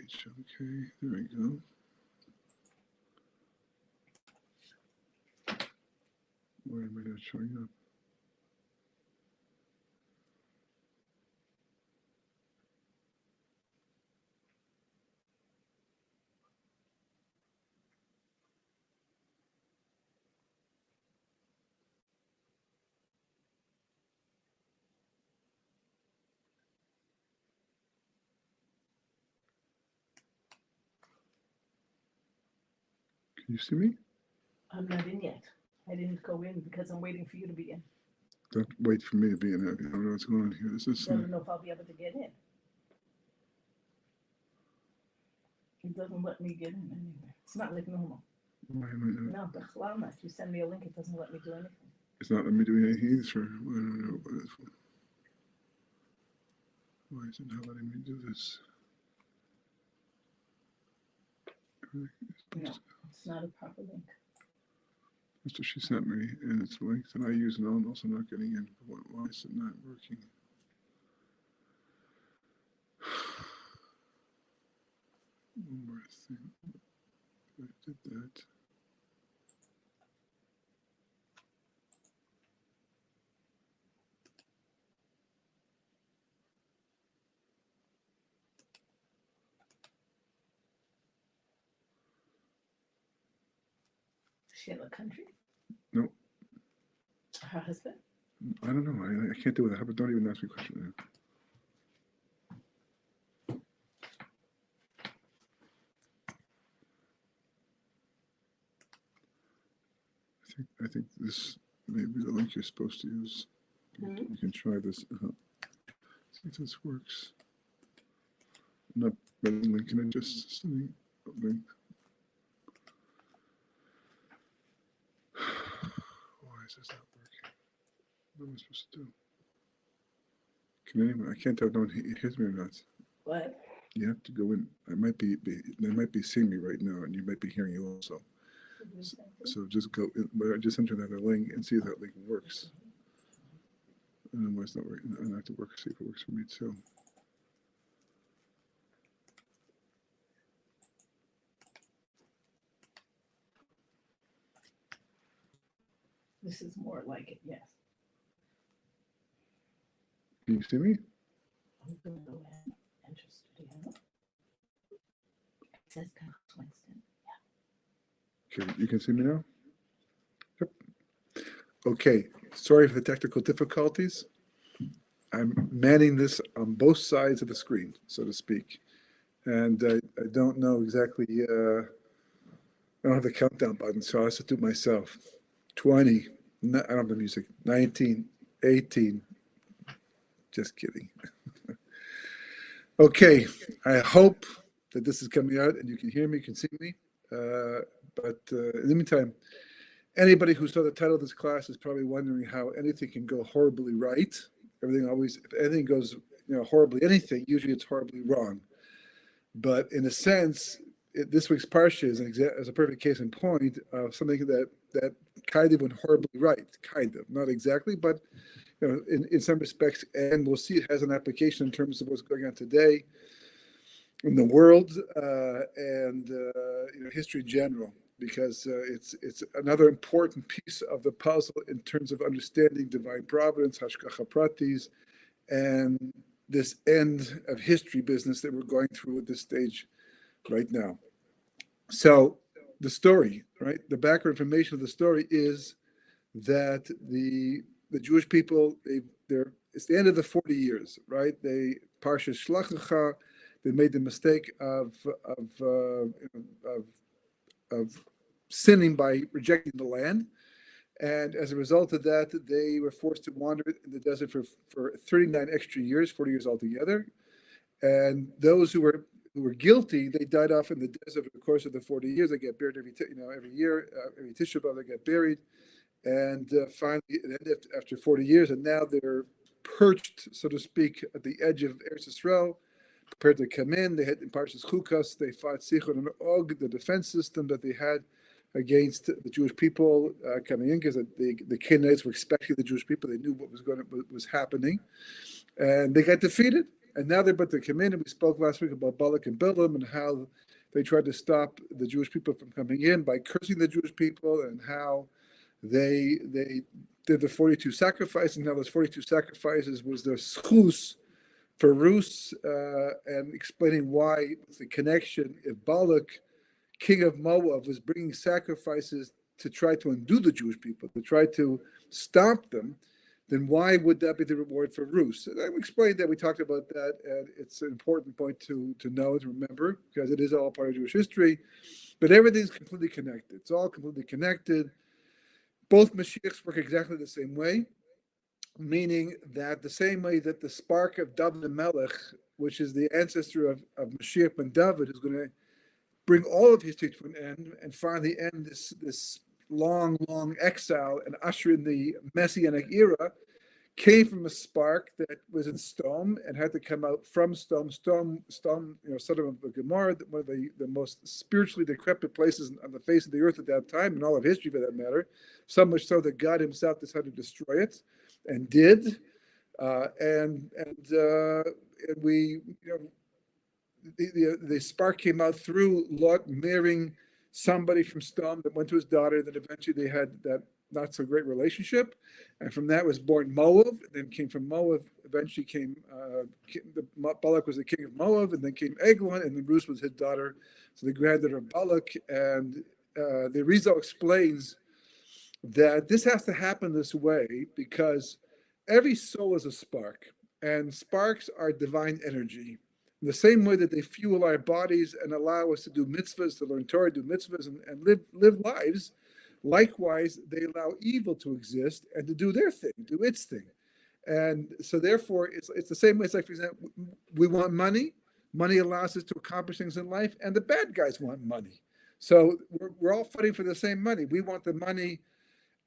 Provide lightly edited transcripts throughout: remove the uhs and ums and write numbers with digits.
page. Okay, there we go. Why am I not showing up? Can you see me? I'm not in yet. I didn't go in because I'm waiting for you to be in. Don't wait for me to be in it. I don't know what's going on here. This is. I don't know if I'll be able to get in. It doesn't let me get in anywhere. It's not like normal. Why am I not? No, but if you send me a link, it doesn't let me do anything. It's not letting me do anything either. I don't know what it's for. Why is it not letting me do this? No, it's not a proper link. That's what she sent me, and it's links that I use, and I'm also not getting in. Why is it not working? One more thing. I did that. Is she in the country? No. Her husband? I don't know. I can't do that. But don't even ask me a question now. I think this may be the link you're supposed to use. Mm-hmm. You can try this. See if this works. I'm not linking it, just sending a link. Why is this not working? What am I supposed to do? Can anyone? I can't tell if no one hears me or not. What? You have to go in. They might be seeing me right now, and you might be hearing you also. So just go in, but just enter that link and see if that link works. I don't know why it's not working. I have to work, see if it works for me too. This is more like it, yes. Can you see me? I'm going to go ahead and enter studio. It says Carl Winston. Yeah. Okay, you can see me now? Yep. Okay, sorry for the technical difficulties. I'm manning this on both sides of the screen, so to speak. And I don't know exactly, I don't have the countdown button, so I have to do it myself. 20, I don't have the music, 19, 18, just kidding. Okay, I hope that this is coming out and you can hear me, can see me. But in the meantime, anybody who saw the title of this class is probably wondering how anything can go horribly right. Everything always, if anything goes, horribly anything, usually it's horribly wrong. But in a sense, this week's parsha is a perfect case in point of something that kind of went horribly right, kind of, not exactly, but in some respects, and we'll see it has an application in terms of what's going on today in the world and history in general, because it's another important piece of the puzzle in terms of understanding divine providence, hashgacha pratis, and this end of history business that we're going through at this stage right now. So the story, right? The background information of the story is that the Jewish people, it's the end of the 40 years, right? They Parsha Shlachacha, they made the mistake of sinning by rejecting the land. And as a result of that, they were forced to wander in the desert for 39 extra years, 40 years altogether. And those who were guilty, they died off in the desert over the course of the 40 years. They get buried every year, every Tisha B'Av they get buried. And finally, it ended after 40 years, and now they're perched, so to speak, at the edge of Eretz Yisrael, prepared to come in. They had in Parshas Chukas, they fought Sichon and Og, the defense system that they had against the Jewish people coming in, because the Canaanites were expecting the Jewish people. They knew what was happening, and they got defeated. And now they're about to come in, and we spoke last week about Balak and Bilam and how they tried to stop the Jewish people from coming in by cursing the Jewish people, and how they did the 42 sacrifices. And now those 42 sacrifices was the schus for Rus, and explaining why the connection. If Balak, king of Moab, was bringing sacrifices to try to undo the Jewish people, to try to stop them, then why would that be the reward for Rus? And I explained that, we talked about that, and it's an important point to know, to remember, because it is all part of Jewish history. But everything's completely connected. It's all completely connected. Both Mashiachs work exactly the same way, meaning that the same way that the spark of David the Melech, which is the ancestor of Mashiach ben David, is going to bring all of history to an end and finally end this long exile and usher in the Messianic era, came from a spark that was in Sdom and had to come out from Sdom. Sdom, Sodom and Gomorrah, one of the most spiritually decrepit places on the face of the earth at that time, and all of history for that matter. So much so that God Himself decided to destroy it, and did. And we, the spark came out through Lot marrying somebody from Sdom that went to his daughter. Then eventually they had that not so great relationship, and from that was born Moab. Then came from Moab. Eventually came Balak was the king of Moab, and then came Eglon, and then Ruth was his daughter, so the granddaughter of Balak. And the Rizal explains that this has to happen this way because every soul is a spark, and sparks are divine energy. In the same way that they fuel our bodies and allow us to do mitzvahs, to learn Torah, do mitzvahs, and live lives, likewise, they allow evil to exist and to do their thing, do its thing. And so therefore, it's the same way. It's like, for example, we want money. Money allows us to accomplish things in life, and the bad guys want money. So we're all fighting for the same money. We want the money,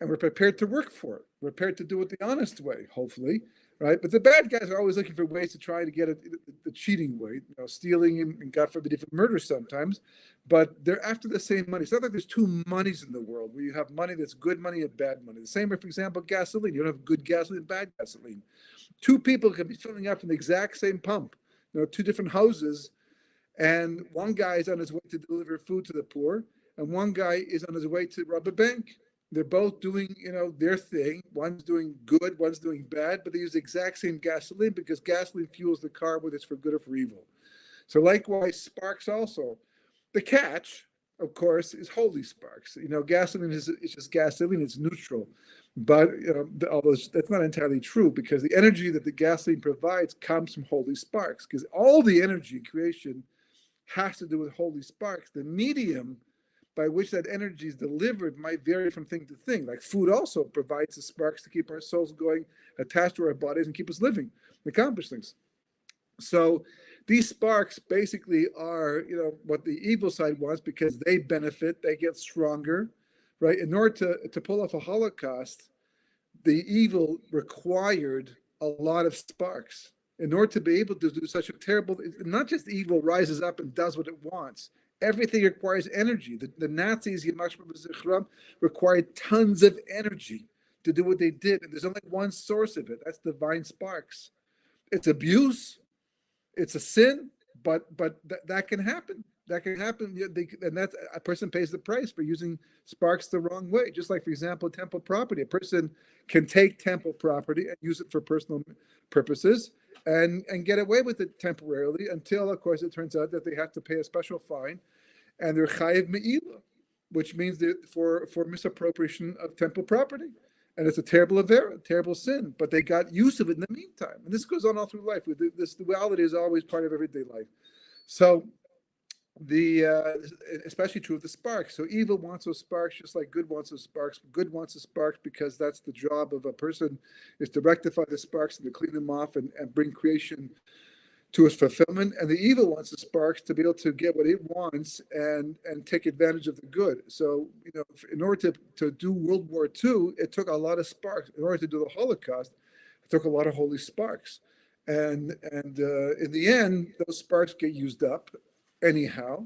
and we're prepared to work for it. We're prepared to do it the honest way, hopefully, right? But the bad guys are always looking for ways to try to get it the cheating way, stealing, and God forbid, even murder sometimes. But they're after the same money. It's not like there's two monies in the world where you have money that's good money and bad money. The same way, for example, gasoline. You don't have good gasoline and bad gasoline. Two people can be filling up from the exact same pump, two different houses, and one guy is on his way to deliver food to the poor, and one guy is on his way to rob a bank. They're both doing, their thing. One's doing good, one's doing bad, but they use the exact same gasoline because gasoline fuels the car, whether it's for good or for evil. So likewise, sparks also. The catch, of course, is holy sparks. Gasoline is just gasoline, it's neutral. But although that's not entirely true, because the energy that the gasoline provides comes from holy sparks, because all the energy in creation has to do with holy sparks. The medium by which that energy is delivered might vary from thing to thing. Like food also provides the sparks to keep our souls going, attached to our bodies, and keep us living, accomplish things. So these sparks basically are, what the evil side wants, because they benefit, they get stronger, right? In order to pull off a Holocaust, the evil required a lot of sparks. In order to be able to do such a terrible, not just evil rises up and does what it wants. Everything requires energy. The Nazis, required tons of energy to do what they did. And there's only one source of it. That's divine sparks. It's abuse. It's a sin, but that can happen. That can happen. And that's, a person pays the price for using sparks the wrong way. Just like, for example, temple property. A person can take temple property and use it for personal purposes and get away with it temporarily until, of course, it turns out that they have to pay a special fine, and they're chayiv me'ila, which means that for misappropriation of temple property. And it's a terrible avera, terrible sin, but they got use of it in the meantime. And this goes on all through life. This duality is always part of everyday life. So especially true of the sparks. So evil wants those sparks just like good wants those sparks. Good wants the sparks because that's the job of a person, is to rectify the sparks and to clean them off and bring creation to its fulfillment. And the evil wants the sparks to be able to get what it wants and take advantage of the good. So, in order to do World War II, it took a lot of sparks. In order to do the Holocaust, it took a lot of holy sparks. And in the end, those sparks get used up anyhow,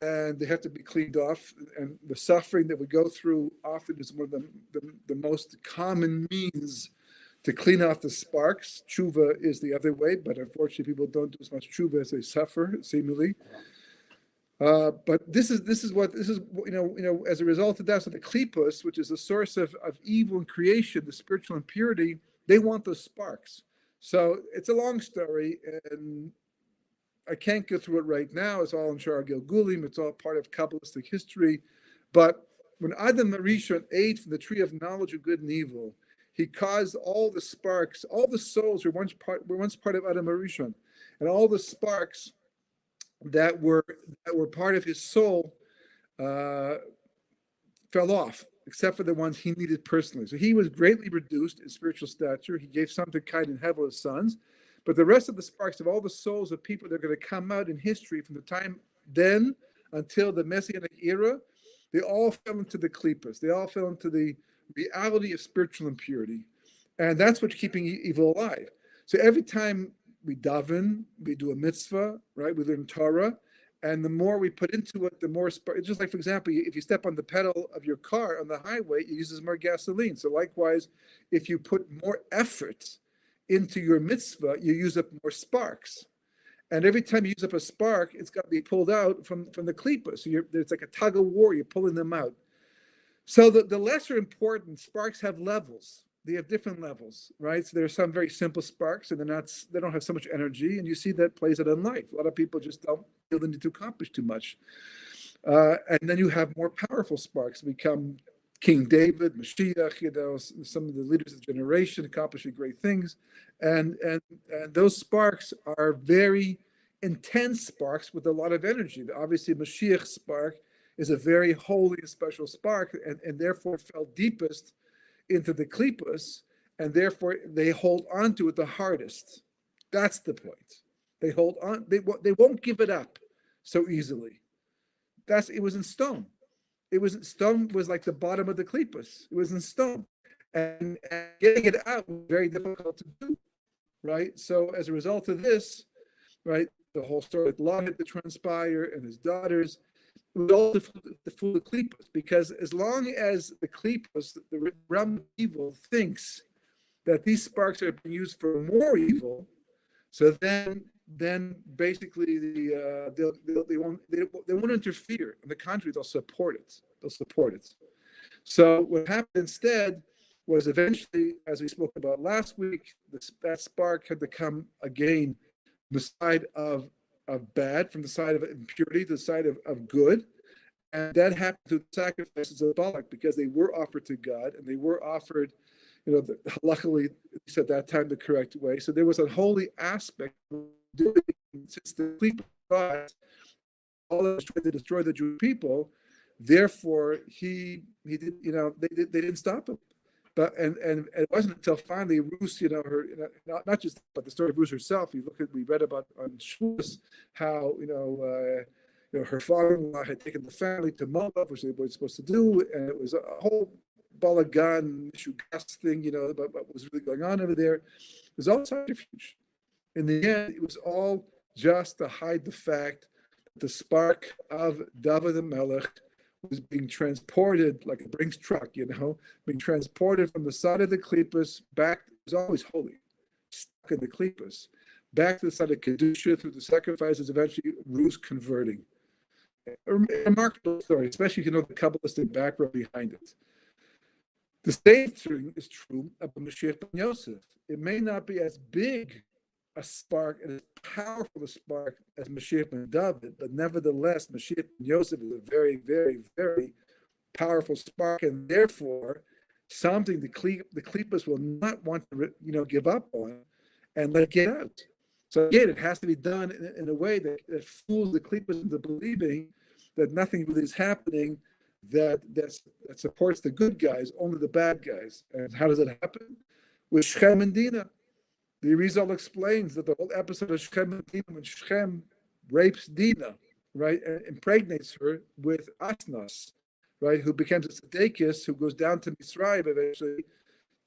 and they have to be cleaned off. And the suffering that we go through often is one of the most common means to clean off the sparks. Tshuva is the other way, but unfortunately, people don't do as much tshuva as they suffer, seemingly. But this is as a result of that, so the klipos, which is the source of evil and creation, the spiritual impurity, they want those sparks. So it's a long story, and I can't go through it right now. It's all in Shar Gilgulim. It's all part of Kabbalistic history. But when Adam Rishon ate from the tree of knowledge of good and evil, he caused all the sparks, all the souls were once part of Adam Rishon, and all the sparks that were part of his soul fell off, except for the ones he needed personally. So he was greatly reduced in spiritual stature. He gave some to Cain and Hevel, his sons, but the rest of the sparks of all the souls of people that are going to come out in history from the time then until the Messianic era, they all fell into the klipos. They all fell into the reality of spiritual impurity. And that's what's keeping evil alive. So every time we daven, we do a mitzvah, right? We learn Torah. And the more we put into it, the more spark. It's just like, for example, if you step on the pedal of your car on the highway, it uses more gasoline. So likewise, if you put more effort into your mitzvah, you use up more sparks. And every time you use up a spark, it's got to be pulled out from the klipa. So it's like a tug of war, you're pulling them out. So the lesser important sparks have levels. They have different levels, right? So there are some very simple sparks, and they don't have so much energy, and you see that plays out in life. A lot of people just don't feel the need to accomplish too much. And then you have more powerful sparks become King David, Mashiach, some of the leaders of the generation accomplishing great things. And those sparks are very intense sparks with a lot of energy. Obviously, Mashiach's spark is a very holy and special spark, and therefore fell deepest into the klipos, and therefore they hold on to it the hardest. That's the point. They hold on. They won't give it up so easily. It was in stone. Stone was like the bottom of the klipos. It was in stone, and getting it out was very difficult to do. Right. So as a result of this, right, the whole story with Lot had to transpire, and his daughters. It was all the fool of klipos, because as long as the klipos, the realm of evil, thinks that these sparks are being used for more evil, so then basically they won't interfere. On the contrary, they'll support it. So what happened instead was eventually, as we spoke about last week, that spark had to come again the side of bad, from the side of impurity to the side of good. And that happened through the sacrifices of Balak, because they were offered to God, and they were offered, luckily, at least at that time, the correct way. So there was a holy aspect of doing it, since the people God all tried to destroy the Jewish people. Therefore, he did, they didn't stop him. But and it wasn't until finally Ruth, her, not just but the story of Ruth herself. We read about on Shavuos how her father-in-law had taken the family to Moab, which they were supposed to do, and it was a whole balagan, shugas thing, about what was really going on over there. It was all subterfuge. In the end, it was all just to hide the fact that the spark of David the Melech was being transported like a Brinks truck, being transported from the side of the klipos back. It was always holy, stuck in the klipos, back to the side of Kedusha through the sacrifices, eventually Ruth converting. A remarkable story, especially if you know the Kabbalistic background behind it. The same thing is true about Mashiach ben Yosef. It may not be as big a spark and as powerful a spark as Mashiach ben David, but nevertheless, Mashiach ben Yosef is a very, very, very powerful spark, and therefore something the klipos will not want to give up on and let get out. So again, it has to be done in a way that fools the klipos into believing that nothing really is happening that supports the good guys, only the bad guys. And how does it happen? With Shechem and Dinah. The Arizal explains that the whole episode of Shechem and Dinah, when Shechem rapes Dinah, right, and impregnates her with Asnas, right, who becomes a tzedekis, who goes down to Mitzrayim eventually.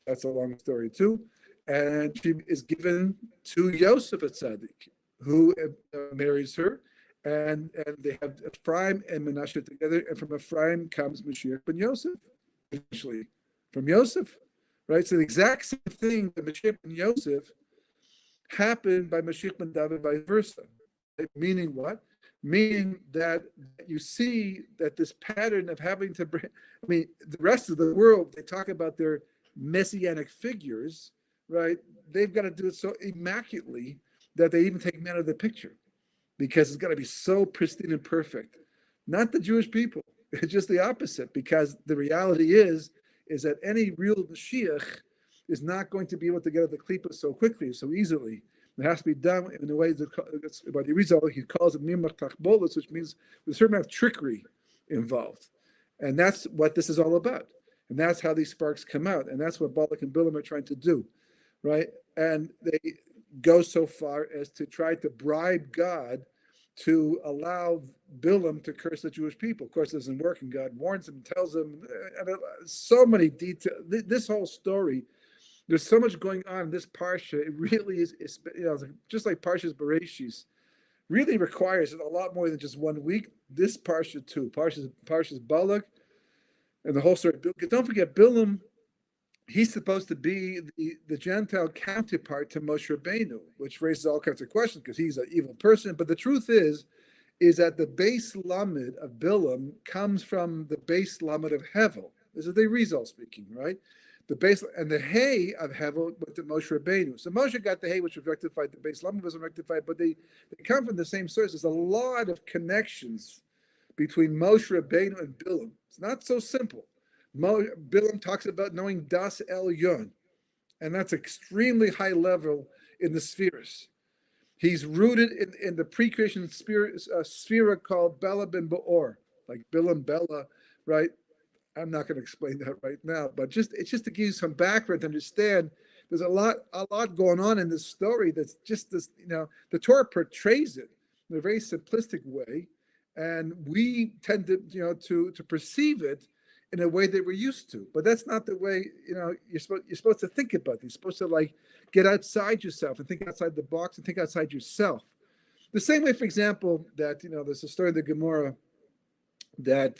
That's a long story too. And she is given to Yosef a tzaddik, who marries her, and they have Ephraim and Menashe together, and from Ephraim comes Mashiach ben Yosef, eventually, from Yosef, right? So the exact same thing that Mashiach ben Yosef happened by Mashiach ben David, vice versa. Right? Meaning what? Meaning that you see that this pattern of having to bring, I mean, the rest of the world, they talk about their messianic figures, right? They've got to do it so immaculately that they even take men out of the picture because it's got to be so pristine and perfect. Not the Jewish people. It's just the opposite, because the reality is that any real Mashiach is not going to be able to get out of the klipa so quickly, so easily. It has to be done in a way that, by the Rizal, he calls it mimach tachbolus, which means there's a certain amount of trickery involved. And that's what this is all about. And that's how these sparks come out. And that's what Balak and Bilam are trying to do, right? And they go so far as to try to bribe God to allow Bilam to curse the Jewish people. Of course, it doesn't work, and God warns him, tells him, and so many details. This whole story, there's so much going on in this parsha. It really is, just like Parshas Bereshis, really requires a lot more than just 1 week. This parsha too, Parshas Balak, and the whole story. Because don't forget, Bilam, he's supposed to be the Gentile counterpart to Moshe Rabbeinu, which raises all kinds of questions because he's an evil person. But the truth is that the base lamed of Bilam comes from the base lamed of Hevel. This is the Rizal speaking, right? The base and the hay of Hevel went to Moshe Rabbeinu. So Moshe got the hay, which was rectified. The base lamed wasn't rectified, but they come from the same source. There's a lot of connections between Moshe Rabbeinu and Bilam. It's not so simple. Bilam talks about knowing Das Elyon, and that's extremely high level in the spheres. He's rooted in the pre-creation sphere called Bela ben Beor, like Bilam Bela, right? I'm not going to explain that right now, but it's just to give you some background to understand. There's a lot going on in this story. That's just this, the Torah portrays it in a very simplistic way, and we tend to perceive it in a way that we're used to. But that's not the way, you're supposed to think about it. You're supposed to get outside yourself and think outside the box and think outside yourself. The same way, for example, that, there's a story in the Gemara that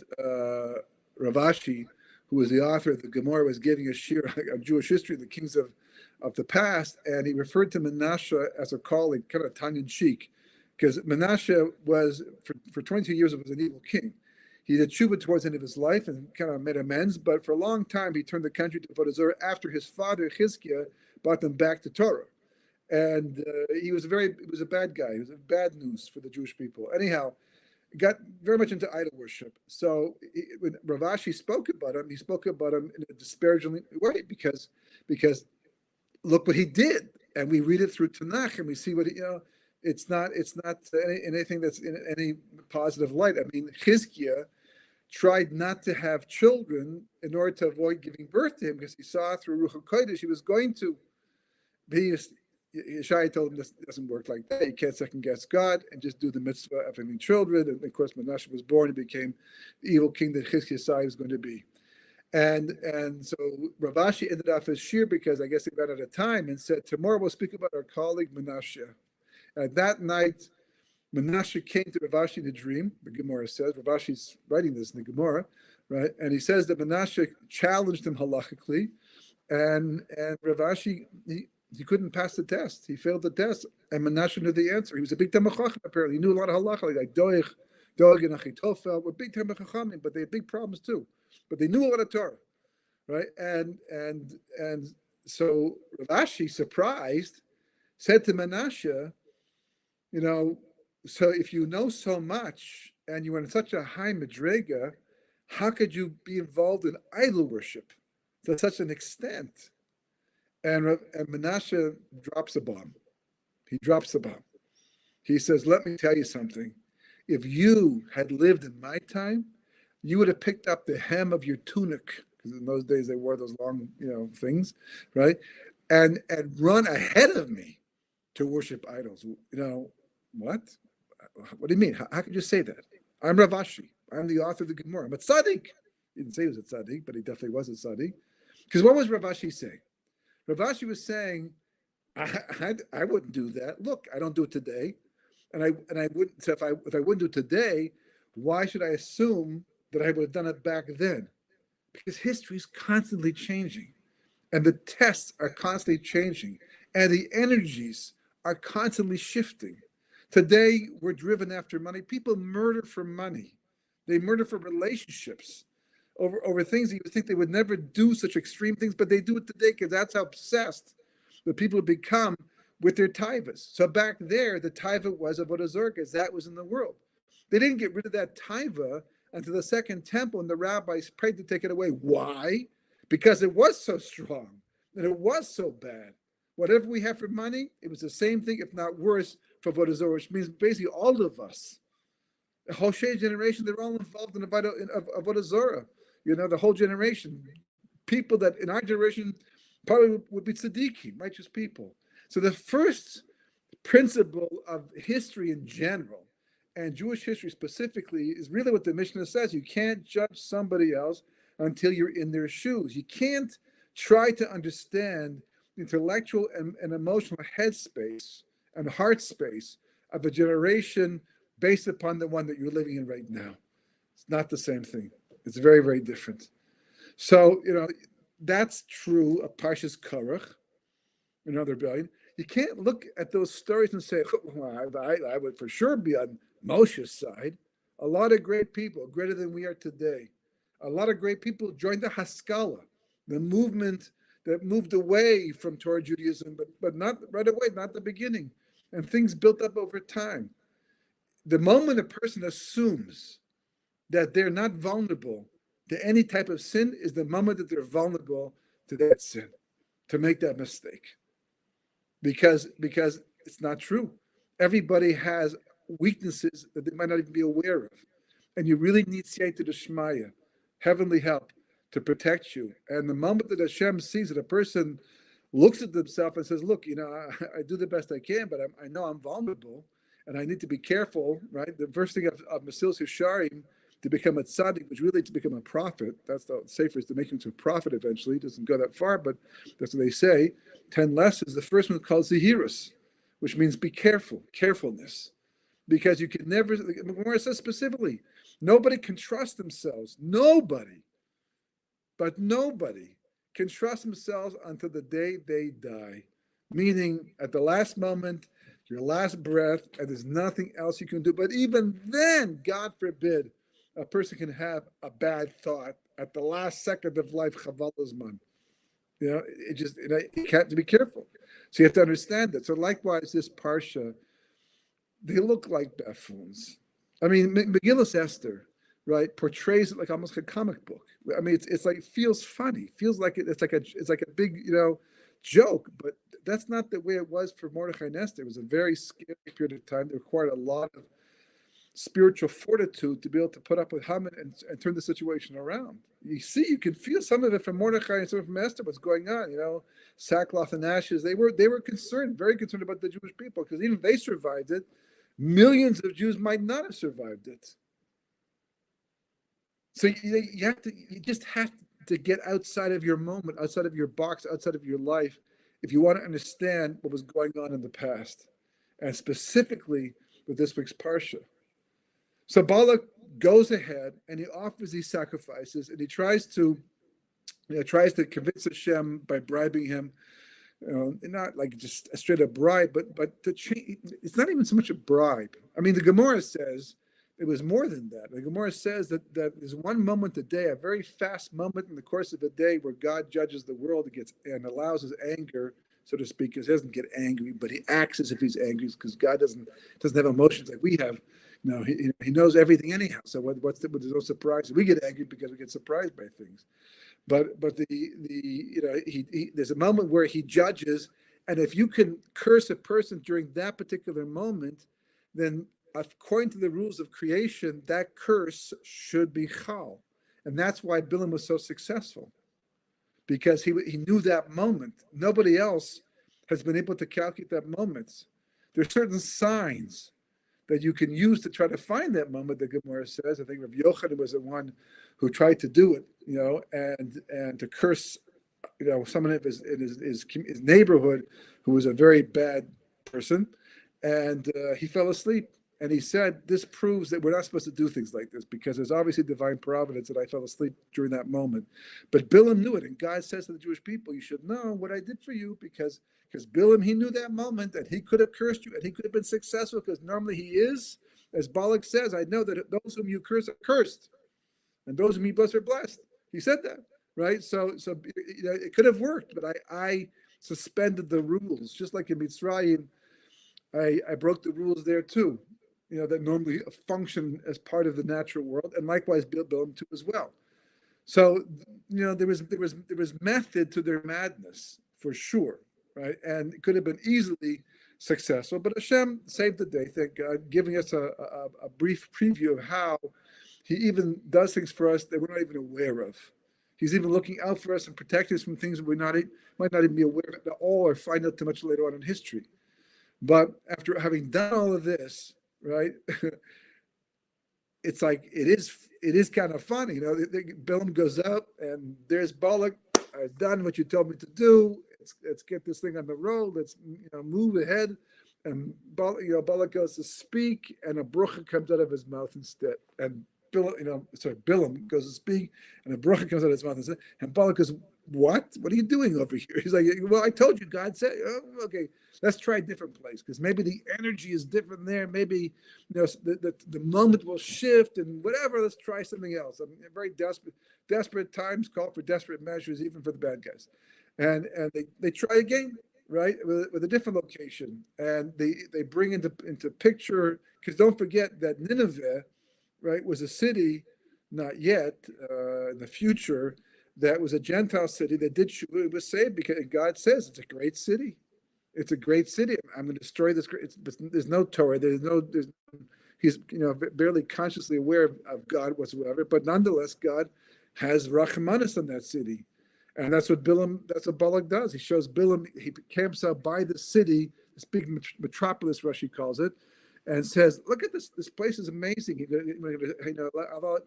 Rav Ashi, who was the author of the Gemara, was giving a shir of Jewish history, the kings of the past, and he referred to Menashe as a colleague, kind of tongue-in-cheek, because Menashe was, for 22 years, was an evil king. He did tshuva towards the end of his life and kind of made amends, but for a long time he turned the country to Avodah Zarah after his father Chizkiah brought them back to Torah, and he was a bad guy. He was bad news for the Jewish people. Anyhow, got very much into idol worship. So when Rav Ashi spoke about him, he spoke about him in a disparaging way because look what he did, and we read it through Tanakh and we see what it's not anything that's in any positive light. I mean, Chizkiah tried not to have children in order to avoid giving birth to him because he saw through Ruach HaKodesh he was going to. Yeshai told him this doesn't work like that. You can't second guess God and just do the mitzvah of having children. And of course, Menashe was born and became the evil king that Chizkiah saw he was going to be. And so Rav Ashi ended off his shir because I guess he ran out of time and said, tomorrow we'll speak about our colleague Menashe. And that night, Menashe came to Rav Ashi in a dream, the Gemara says. Rav Ashi's writing this in the Gemara, right? And he says that Menashe challenged him halachically, and Rav Ashi, he couldn't pass the test. He failed the test, and Menashe knew the answer. He was a big Talmid Chacham, apparently. He knew a lot of halacha, like Doeg and Achitofel were big Talmid Chachamim, but they had big problems too. But they knew a lot of Torah, right? And so Rav Ashi, surprised, said to Menashe, so if you know so much and you are in such a high madrega, how could you be involved in idol worship to such an extent? And Menashe drops a bomb. He drops the bomb. He says, let me tell you something. If you had lived in my time, you would have picked up the hem of your tunic, because in those days they wore those long, things, right? And run ahead of me to worship idols. What? What do you mean? How could you say that? I'm Rav Ashi. I'm the author of the Gemara. I'm a tzaddik. He didn't say he was a tzaddik, but he definitely was a tzaddik. Because what was Rav Ashi saying? Rav Ashi was saying, I wouldn't do that. Look, I don't do it today, and I wouldn't. So if I wouldn't do it today, why should I assume that I would have done it back then? Because history is constantly changing, and the tests are constantly changing, and the energies are constantly shifting. Today, we're driven after money. People murder for money. They murder for relationships over things that you would think they would never do such extreme things, but they do it today because that's how obsessed the people have become with their taivas. So back there, the taiva was avodah zarah, because that was in the world. They didn't get rid of that taiva until the second temple, and the rabbis prayed to take it away. Why? Because it was so strong and it was so bad. Whatever we have for money, it was the same thing, if not worse, for avodah zarah, which means basically all of us, the Hoshea generation, they're all involved in avodah zarah. The whole generation, people that in our generation probably would be tzaddikim, righteous people. So the first principle of history in general, and Jewish history specifically, is really what the Mishnah says. You can't judge somebody else until you're in their shoes. You can't try to understand the intellectual and emotional headspace and heart space of a generation based upon the one that you're living in right now. It's not the same thing. It's very, very different. So, that's true of Parshas Korach, another billion. You can't look at those stories and say, well, I would for sure be on Moshe's side. A lot of great people, greater than we are today. A lot of great people joined the Haskalah, the movement that moved away from Torah Judaism, but not right away, not the beginning. And things built up over time. The moment a person assumes that they're not vulnerable to any type of sin is the moment that they're vulnerable to that sin, to make that mistake. Because it's not true. Everybody has weaknesses that they might not even be aware of. And you really need Siyata D'Shmaya, heavenly help, to protect you. And the moment that Hashem sees that a person looks at themselves and says, look, I do the best I can, but I know I'm vulnerable and I need to be careful, right? The first thing of Mesilas Yesharim, to become a tzaddik, which really to become a prophet, that's the safer, is to make him to a prophet eventually. It doesn't go that far, but that's what they say. 10 lessons. The first one is called Zehirus, which means be careful, carefulness. Because you can never, the Gemara says specifically, nobody can trust themselves. Nobody, but nobody can trust themselves until the day they die. Meaning at the last moment, your last breath, and there's nothing else you can do. But even then, God forbid, a person can have a bad thought at the last second of life, Chaval Zman. You have to be careful. So you have to understand that. So likewise, this Parsha, they look like buffoons. I mean, Megillas Esther, right, portrays it like almost like a comic book. I mean, it's like, it feels funny, feels like it's like a big, joke, but that's not the way it was for Mordechai and Esther. It was a very scary period of time. It required a lot of spiritual fortitude to be able to put up with Haman and turn the situation around. You can feel some of it from Mordechai and some from Esther, what's going on, sackcloth and ashes. They were concerned, very concerned about the Jewish people, because even if they survived it, millions of Jews might not have survived it. So you just have to get outside of your moment, outside of your box, outside of your life, if you want to understand what was going on in the past, and specifically with this week's Parsha. So Balak goes ahead and he offers these sacrifices, and he tries to convince Hashem by bribing him, not like just a straight up bribe, but to change. It's not even so much a bribe. I mean, the Gemara says it was more than that. The Gemara says that there's one moment a day, a very fast moment in the course of a day, where God judges the world and allows his anger, so to speak, because he doesn't get angry, but he acts as if he's angry, because God doesn't have emotions like we have. He knows everything anyhow. So there's no surprise. We get angry because we get surprised by things. But there's a moment where he judges, and if you can curse a person during that particular moment, then according to the rules of creation, that curse should be chal, and that's why Bilam was so successful, because he knew that moment. Nobody else has been able to calculate that moment. There's certain signs that you can use to try to find that moment. The Gemara says, I think Rav Yochanan was the one who tried to do it, and to curse, someone in his neighborhood who was a very bad person, and he fell asleep. And he said, this proves that we're not supposed to do things like this because there's obviously divine providence, and I fell asleep during that moment. But Bilam knew it. And God says to the Jewish people, you should know what I did for you because Bilam, he knew that moment that he could have cursed you and he could have been successful because normally he is. As Balak says, I know that those whom you curse are cursed and those whom you bless are blessed. He said that, right? So it could have worked, but I suspended the rules. Just like in Mitzrayim, I broke the rules there too, that normally function as part of the natural world, and likewise Bilam too as well. So, there was method to their madness for sure, right? And it could have been easily successful, but Hashem saved the day, thank God, giving us a brief preview of how he even does things for us that we're not even aware of. He's even looking out for us and protecting us from things that we might not even be aware of at all or find out too much later on in history. But after having done all of this, right, it's like it is kind of funny, Bilam goes up and there's Balak. I've done what you told me to do. Let's get this thing on the road. Let's move ahead. And Balak goes to speak, and a bracha comes out of his mouth instead. And Bilam goes to speak, and a bracha comes out of his mouth instead. And Balak goes, "What? What are you doing over here?" He's like, "Well, I told you, God said, okay, let's try a different place because maybe the energy is different there. Maybe the moment will shift and whatever. Let's try something else." I'm very desperate. Desperate times call for desperate measures, even for the bad guys. And they try again, right, with a different location, and they bring into picture, because don't forget that Nineveh, right, was a city, not yet, in the future, that was a Gentile city that did shuvah. It was saved because God says it's a great city. It's a great city. I'm going to destroy this. There's no Torah. He's barely consciously aware of God whatsoever. But nonetheless, God has rachmanis on that city, and that's what Balak does. He shows Bilam. He camps out by the city, this big metropolis, Rashi calls it, and says, "Look at this. This place is amazing.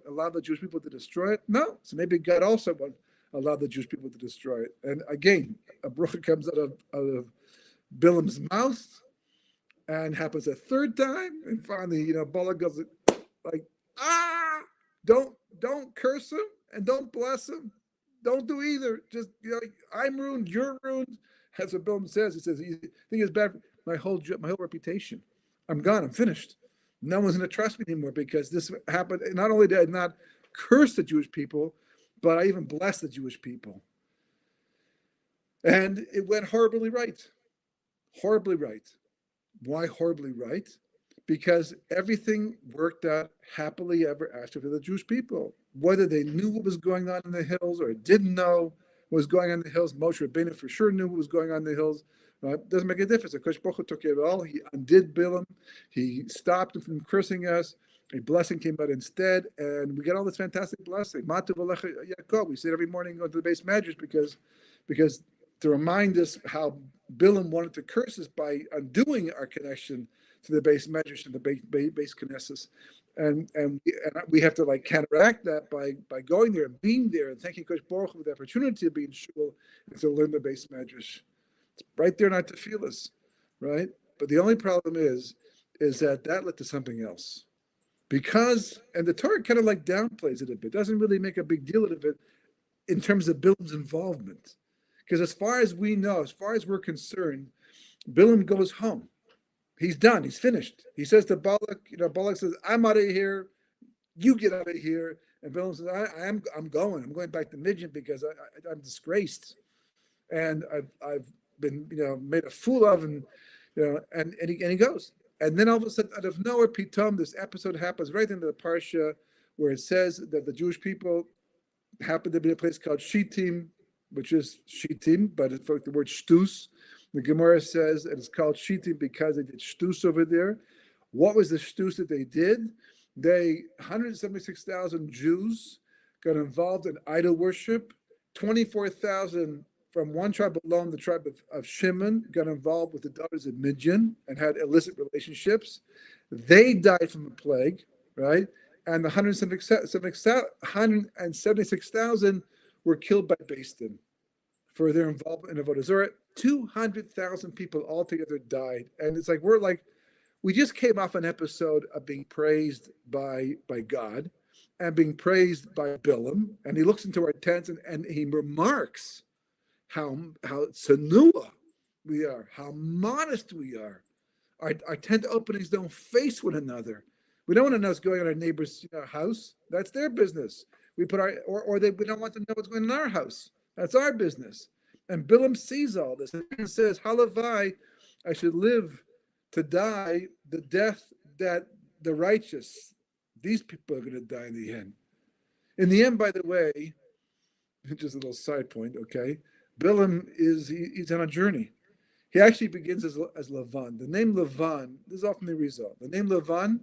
Allow the Jewish people to destroy it? No. So maybe God also won't allow the Jewish people to destroy it." And again, a bracha comes out of Bilam's mouth, and happens a third time. And finally, Balak goes like, don't curse him and don't bless him. Don't do either. Just I'm ruined. You're ruined. That's what Bilam says. He says, "You think it's bad? My whole reputation. I'm gone. I'm finished. No one's going to trust me anymore because this happened. Not only did I not curse the Jewish people, but I even blessed the Jewish people." And it went horribly right. Horribly right. Why horribly right? Because everything worked out happily ever after for the Jewish people. Whether they knew what was going on in the hills or didn't know what was going on in the hills, Moshe Rabbeinu for sure knew what was going on in the hills. Doesn't make a difference. Akash Baruch Hu took care of it all. He undid Bilam. He stopped him from cursing us. A blessing came out instead, and we get all this fantastic blessing. Matu v'lecha Yaakov. We say it every morning going to the base medrash because to remind us how Bilam wanted to curse us by undoing our connection to the base medrash and the base Knesset. And we have to counteract that by going there and being there and thanking Kosh Baruch Hu for the opportunity to be in shul and to learn the base medrash. It's right there, not to feel us, right? But the only problem is that led to something else. And the Torah kind of downplays it a bit, doesn't really make a big deal out of it in terms of Bilam's involvement. Because as far as we know, as far as we're concerned, Bilam goes home. He's done. He's finished. He says to Balak, Balak says, "I'm out of here. You get out of here." And Bilam says, "I'm going. I'm going back to Midian because I'm disgraced, and I've been made a fool of, and he goes. And then all of a sudden, out of nowhere, Pitom, this episode happens right into the parsha where it says that the Jewish people happen to be a place called Shittim, which is Shittim, but it's the word Shtus. The Gemara says that it's called Shittim because they did Shtus over there. What was the Shtus that they did? 176,000 Jews got involved in idol worship. 24,000 from one tribe alone, the tribe of Shimon, got involved with the daughters of Midian and had illicit relationships. They died from the plague, right? And the 176,000 were killed by Beis Din for their involvement in Avodah Zarah. 200,000 people altogether died, and it's we're We just came off an episode of being praised by God and being praised by Bilam. And he looks into our tents and he remarks how tsanua we are, how modest we are. Our tent openings don't face one another. We don't want to know what's going on in our neighbor's house. That's their business. We put our we don't want to know what's going on in our house. That's our business. And Bilam sees all this and says, Halavai, I should live to die the death that the righteous, these people are going to die in the end. In the end, by the way, just a little side point, okay? Bilam he's on a journey. He actually begins as Lavan. The name Lavan, this is often the result. The name Lavan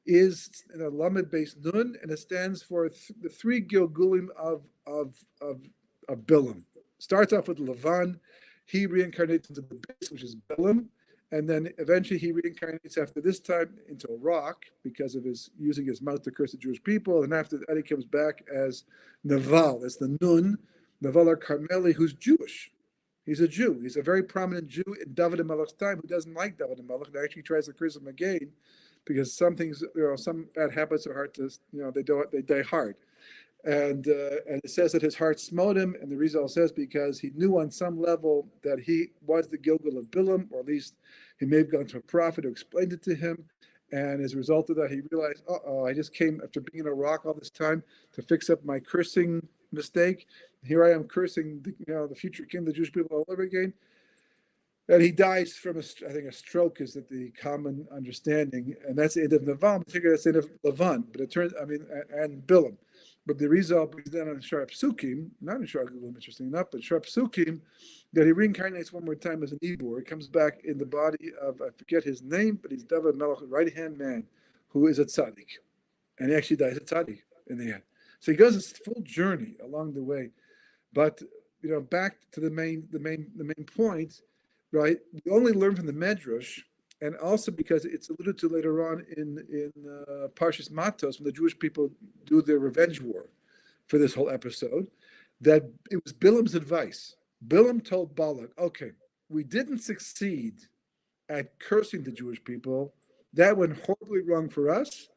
is in a Lamed based Nun, and it stands for the three Gilgulim of Bilam. Starts off with Lavan. He reincarnates into the base, which is Bilam, and then eventually he reincarnates after this time into a rock because of his using his mouth to curse the Jewish people. And after that, he comes back as Naval, as the Nun, Naval Carmeli, who's Jewish. He's a Jew. He's a very prominent Jew in David and Melech's time who doesn't like David and Melech and actually tries to curse him again because some things, some bad habits are hard to, they die hard. And it says that his heart smote him, and the reason says because he knew on some level that he was the Gilgal of Bilam, or at least he may have gone to a prophet who explained it to him. And as a result of that, he realized, I just came after being in a rock all this time to fix up my cursing mistake. Here I am cursing the future king of the Jewish people all over again. And he dies from I think a stroke is the common understanding, and that's the end of Naval. Particularly that's the end of Lavan, but it turns, and Bilam. But the result is then on Shar Psukim, not in Shar Gilum, interesting enough, but Shar Psukim, that he reincarnates one more time as an Ibor. He comes back in the body of, I forget his name, but he's David Melech's right-hand man, who is a tzaddik. And he actually dies a tzaddik in the end. So he goes this full journey along the way. But back to the main point, right? We only learn from the Medrash, and also because it's alluded to later on in Parshas Matos, when the Jewish people do their revenge war for this whole episode, that it was Bilam's advice. Bilam told Balak, okay, we didn't succeed at cursing the Jewish people. That went horribly wrong for us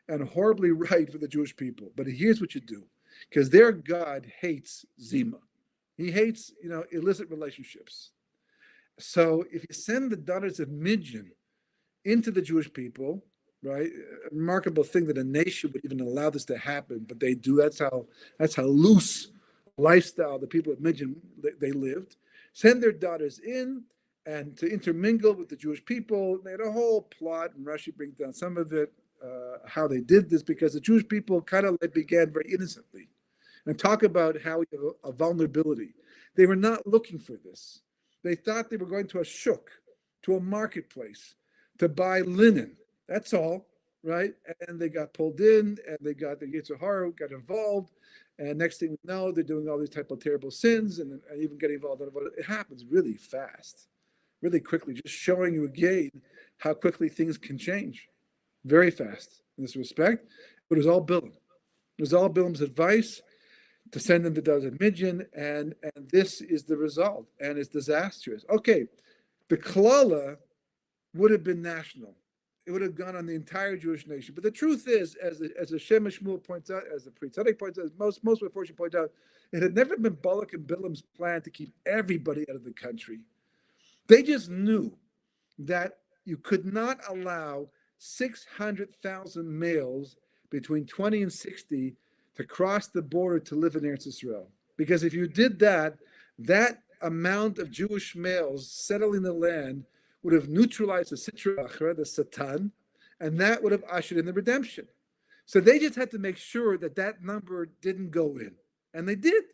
and horribly right for the Jewish people. But here's what you do, because their God hates Zima. He hates, illicit relationships. So if you send the daughters of Midian into the Jewish people, right? A remarkable thing that a nation would even allow this to happen, but they do. That's how loose lifestyle the people of Midian they lived. Send their daughters in and to intermingle with the Jewish people. They had a whole plot, and Rashi brings down some of it, how they did this, because the Jewish people kind of began very innocently. And talk about how a vulnerability. They were not looking for this. They thought they were going to a shuk, to a marketplace, to buy linen. That's all, right? And they got pulled in, and they got the Yetzer Hara got involved. And next thing we know, they're doing all these type of terrible sins, and even getting involved in it. It happens really fast, really quickly. Just showing you again how quickly things can change, very fast in this respect. But it was all Bilam. It was all Bilam's advice to send them to Desert Midian, and this is the result, and it's disastrous. Okay, the Klala would have been national. It would have gone on the entire Jewish nation. But the truth is, as the Shem Shmuel points out, as the Pri Tzaddik points out, most unfortunately point out, it had never been Balak and Bilam's plan to keep everybody out of the country. They just knew that you could not allow 600,000 males between 20 and 60 to cross the border to live in Eretz Yisrael. Because if you did that, that amount of Jewish males settling the land would have neutralized the Sitra Achra, the Satan, and that would have ushered in the redemption. So they just had to make sure that that number didn't go in. And they did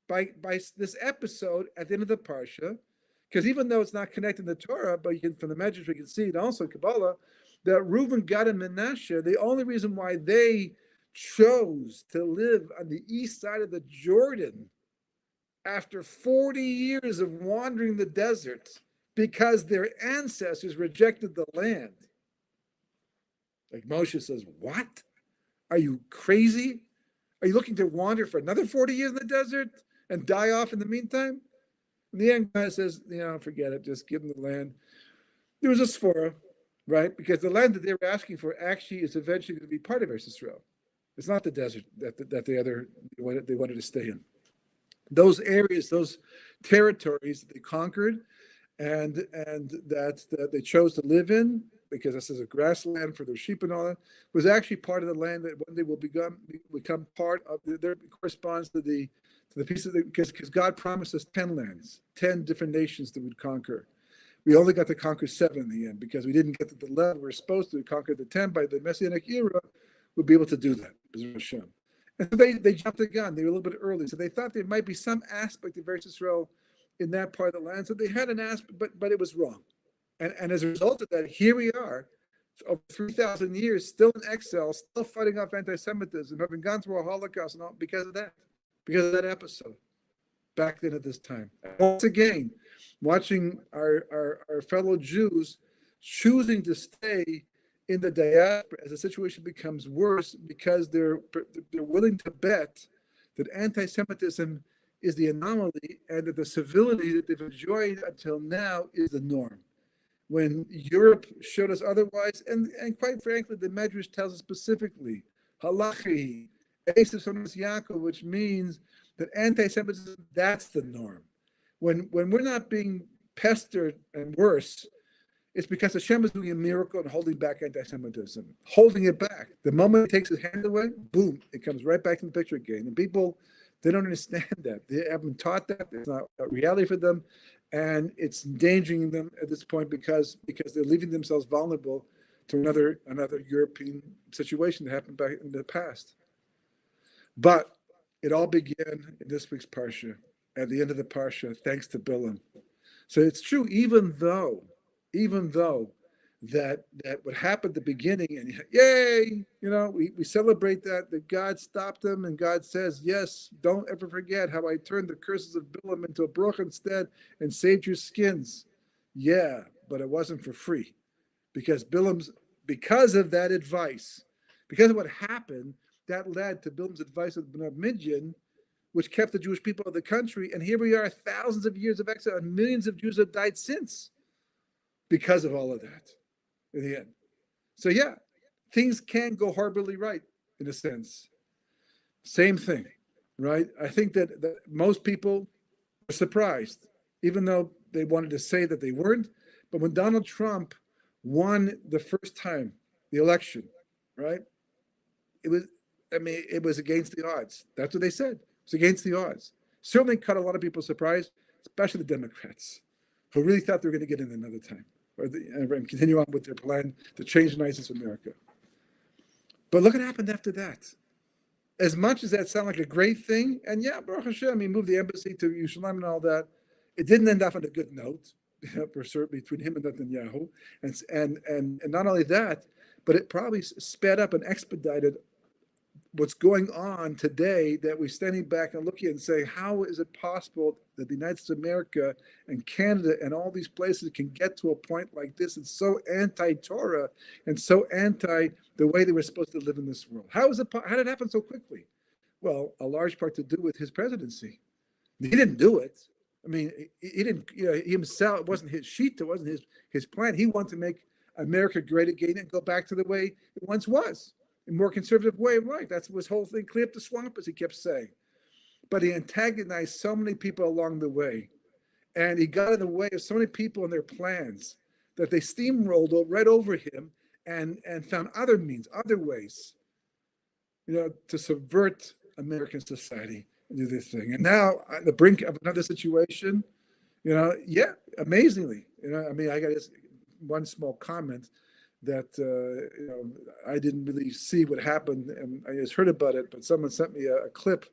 by this episode at the end of the Parsha, because even though it's not connected to the Torah, but you can, from the Medrash we can see it also in Kabbalah, that Reuven, Gad, and Menashe, the only reason why they chose to live on the east side of the Jordan after 40 years of wandering the desert because their ancestors rejected the land. Like Moshe says, what? Are you crazy? Are you looking to wander for another 40 years in the desert and die off in the meantime? In the end, God says, forget it. Just give them the land. There was a Sphora. right? Because the land that they were asking for actually is eventually going to be part of Eretz Israel. It's not the desert that they wanted to stay in. Those areas, those territories that they conquered, and that they chose to live in, because this is a grassland for their sheep and all that, was actually part of the land that one day will become part of. There corresponds to the piece of because God promised us 10 lands, 10 different nations that we'd conquer. We only got to conquer 7 in the end because we didn't get to the level we were supposed to conquer the 10 by the Messianic era. We'll be able to do that. And so they jumped the gun. They were a little bit early. So they thought there might be some aspect of Eretz Israel in that part of the land. So they had an aspect, but it was wrong. And as a result of that, here we are, over 3,000 years, still in exile, still fighting off anti-Semitism, having gone through a Holocaust and all because of that episode back then at this time. And once again, watching our fellow Jews choosing to stay in the diaspora as the situation becomes worse because they're willing to bet that anti-Semitism is the anomaly and that the civility that they've enjoyed until now is the norm. When Europe showed us otherwise, and quite frankly, the Medrash tells us specifically, halachi, esav sonas Yaakov, which means that anti-Semitism, that's the norm. When we're not being pestered and worse, it's because Hashem is doing a miracle and holding back anti-Semitism, holding it back. The moment he takes his hand away, boom, it comes right back in the picture again. And people, they don't understand that. They haven't taught that. It's not a reality for them. And it's endangering them at this point because they're leaving themselves vulnerable to another European situation that happened back in the past. But it all began in this week's Parsha, at the end of the Parsha, thanks to Bilam. So it's true, even though that what happened at the beginning, and yay, we celebrate that God stopped them, and God says, yes, don't ever forget how I turned the curses of Bilam into a bracha instead and saved your skins. Yeah, but it wasn't for free, because of that advice, because of what happened, that led to Bilam's advice of Bnei Midian, which kept the Jewish people of the country, and here we are, thousands of years of exile, and millions of Jews have died since because of all of that in the end. So yeah, things can go horribly right in a sense. Same thing, right? I think that most people were surprised, even though they wanted to say that they weren't. But when Donald Trump won the first time, the election, right? It was against the odds. That's what they said. It's against the odds. Certainly caught a lot of people surprised, especially the Democrats, who really thought they were going to get in another time and continue on with their plan to change the United States of America. But look what happened after that. As much as that sounded like a great thing, and yeah, Baruch Hashem, he moved the embassy to Yerushalayim and all that, it didn't end up on a good note, for certain, between him and Netanyahu. And not only that, but it probably sped up and expedited what's going on today, that we're standing back and looking and saying, how is it possible that the United States of America and Canada and all these places can get to a point like this? It's so anti-Torah and so anti the way they were supposed to live in this world. How did it happen so quickly? Well, a large part to do with his presidency. He didn't do it. I mean, he didn't, himself, it wasn't his sheet, it wasn't his plan. He wanted to make America great again and go back to the way it once was. A more conservative way of life. That's his whole thing. Clear up the swamp, as he kept saying. But he antagonized so many people along the way. And he got in the way of so many people and their plans that they steamrolled right over him and found other means, other ways, to subvert American society and do this thing. And now on the brink of another situation, amazingly, I got this one small comment that I didn't really see what happened, and I just heard about it. But someone sent me a clip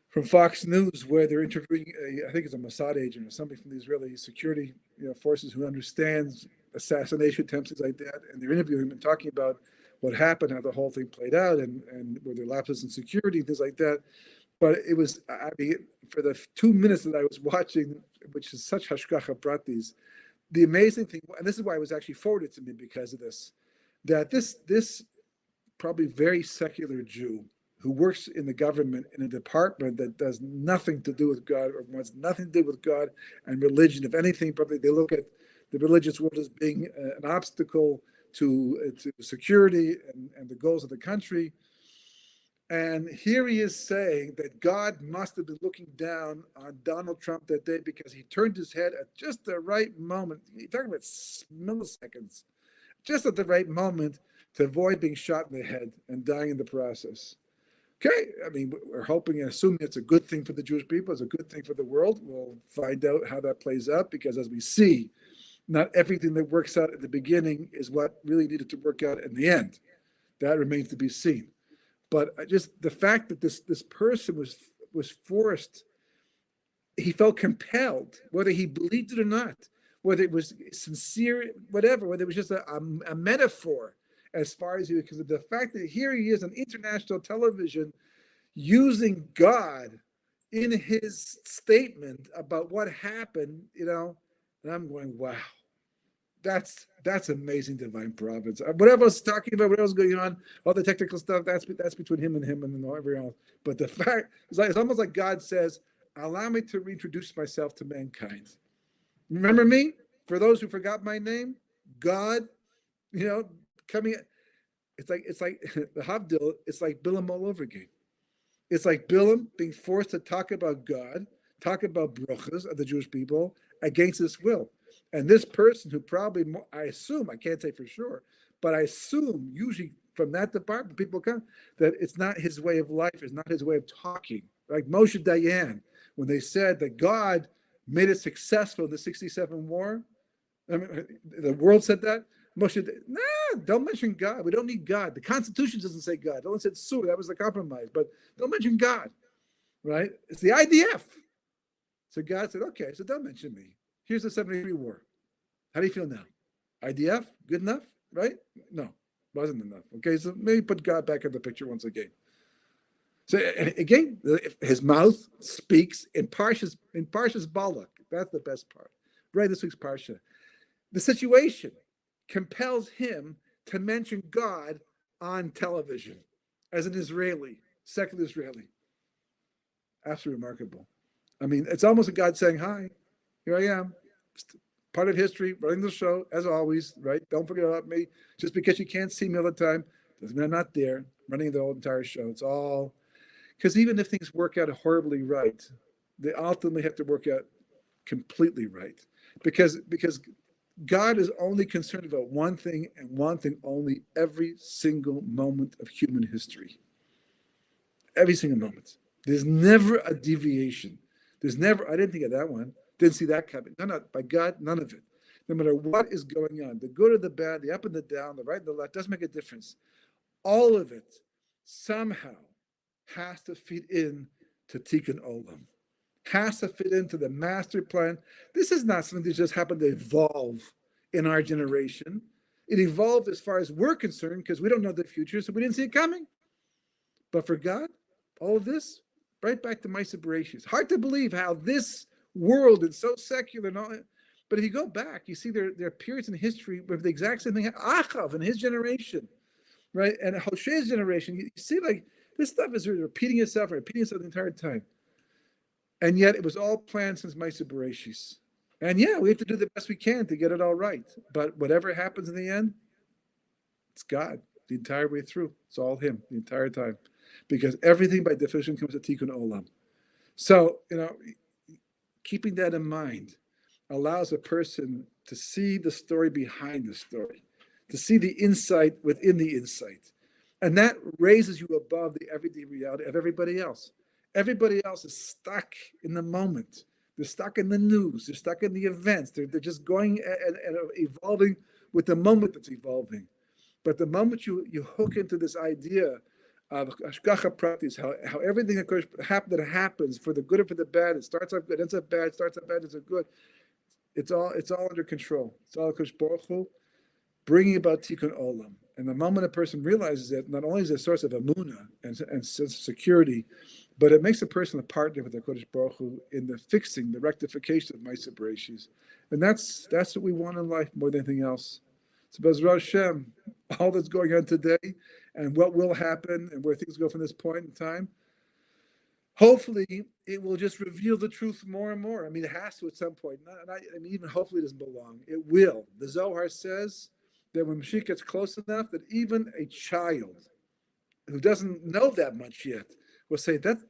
from Fox News where they're interviewing I think it's a Mossad agent or somebody from the Israeli security forces who understands assassination attempts, things like that, and they're interviewing him and talking about what happened, how the whole thing played out, and were there lapses in security, things like that. But it was, for the 2 minutes that I was watching, which is such hashgacha pratis, the amazing thing, and this is why it was actually forwarded to me because of this, that this probably very secular Jew who works in the government in a department that does nothing to do with God or wants nothing to do with God and religion. If anything, probably they look at the religious world as being an obstacle to security and the goals of the country. And here he is saying that God must have been looking down on Donald Trump that day because he turned his head at just the right moment. You're talking about milliseconds, just at the right moment to avoid being shot in the head and dying in the process. Okay, I mean, we're hoping and assuming it's a good thing for the Jewish people, it's a good thing for the world. We'll find out how that plays out because as we see, not everything that works out at the beginning is what really needed to work out in the end. That remains to be seen. But just the fact that this person was forced, he felt compelled, whether he believed it or not, whether it was sincere, whatever, whether it was just a metaphor as far as he, because of the fact that here he is on international television using God in his statement about what happened, and I'm going, wow. That's amazing divine providence. Whatever I was talking about, whatever was going on, all the technical stuff, that's between him and everyone else. But the fact, it's almost like God says, allow me to reintroduce myself to mankind. Remember me? For those who forgot my name, God, coming. It's like the Havdil. It's like Bilam all over again. It's like Bilam being forced to talk about God, talk about brachas of the Jewish people against his will. And this person who probably, I assume, I can't say for sure, but I assume usually from that department, people come, that it's not his way of life, it's not his way of talking. Like Moshe Dayan, when they said that God made it successful in the 67 war, I mean, the world said that. Moshe, don't mention God. We don't need God. The Constitution doesn't say God. No one said Sur. That was the compromise. But don't mention God, right? It's the IDF. So God said, okay, so don't mention me. Here's the 73 war. How do you feel now? IDF, good enough, right? No, wasn't enough. Okay, so maybe put God back in the picture once again. So again, his mouth speaks in Parshas Balak. That's the best part. Right, this week's Parsha. The situation compels him to mention God on television as an Israeli, secular Israeli. Absolutely remarkable. I mean, it's almost a God saying, hi, here I am. Part of history, running the show, as always, right? Don't forget about me. Just because you can't see me all the time doesn't mean I'm not there, running the whole entire show. It's all, because even if things work out horribly right, they ultimately have to work out completely right. Because God is only concerned about one thing and one thing only every single moment of human history. Every single moment. There's never a deviation. There's never, I didn't think of that one. Didn't see that coming. No, by God, none of it. No matter what is going on, the good or the bad, the up and the down, the right and the left, doesn't make a difference. All of it somehow has to fit in to Tikkun Olam. Has to fit into the master plan. This is not something that just happened to evolve in our generation. It evolved as far as we're concerned because we don't know the future, so we didn't see it coming. But for God, all of this, right back to Ma'aser Bereishis. Hard to believe how this world is so secular and all that. But if you go back, you see there are periods in history where the exact same thing. Achav in his generation, right, and Hoshea's generation. You see, like this stuff is repeating itself the entire time. And yet it was all planned since Ma'aser Bereishis. And yeah, we have to do the best we can to get it all right. But whatever happens in the end, it's God the entire way through. It's all Him the entire time, because everything by definition comes to Tikkun Olam. So keeping that in mind allows a person to see the story behind the story, to see the insight within the insight. And that raises you above the everyday reality of everybody else. Everybody else is stuck in the moment. They're stuck in the news. They're stuck in the events. They're just going and evolving with the moment that's evolving. But the moment you hook into this idea of Hashgacha Pratis, how everything that happens for the good or for the bad, it starts off good, ends up bad, starts off bad, ends up good. It's all under control. It's all Kodesh Baruch Hu bringing about Tikkun Olam. And the moment a person realizes that, not only is it a source of Amunah and sense of security, but it makes a person a partner with the Kodesh Baruch Hu in the fixing, the rectification of Ma'aser Bereishis. And that's what we want in life more than anything else. So Bezrat Hashem, all that's going on today and what will happen and where things go from this point in time, hopefully it will just reveal the truth more and more. I mean, it has to at some point. I mean, even hopefully it doesn't belong. It will. The Zohar says that when Mashiach gets close enough, that even a child who doesn't know that much yet will say that's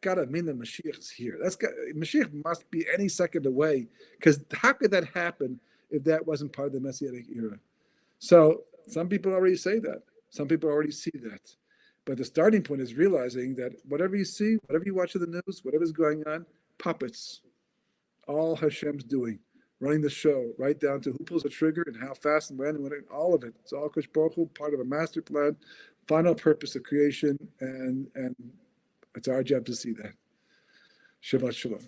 got to mean that Mashiach is here. Mashiach must be any second away, because how could that happen if that wasn't part of the Messianic era? So some people already say that. Some people already see that. But the starting point is realizing that whatever you see, whatever you watch in the news, whatever's going on, puppets, all Hashem's doing, running the show, right down to who pulls the trigger and how fast and when, all of it. It's all Kosh Baruch Hu, part of a master plan, final purpose of creation, and it's our job to see that. Shabbat Shalom.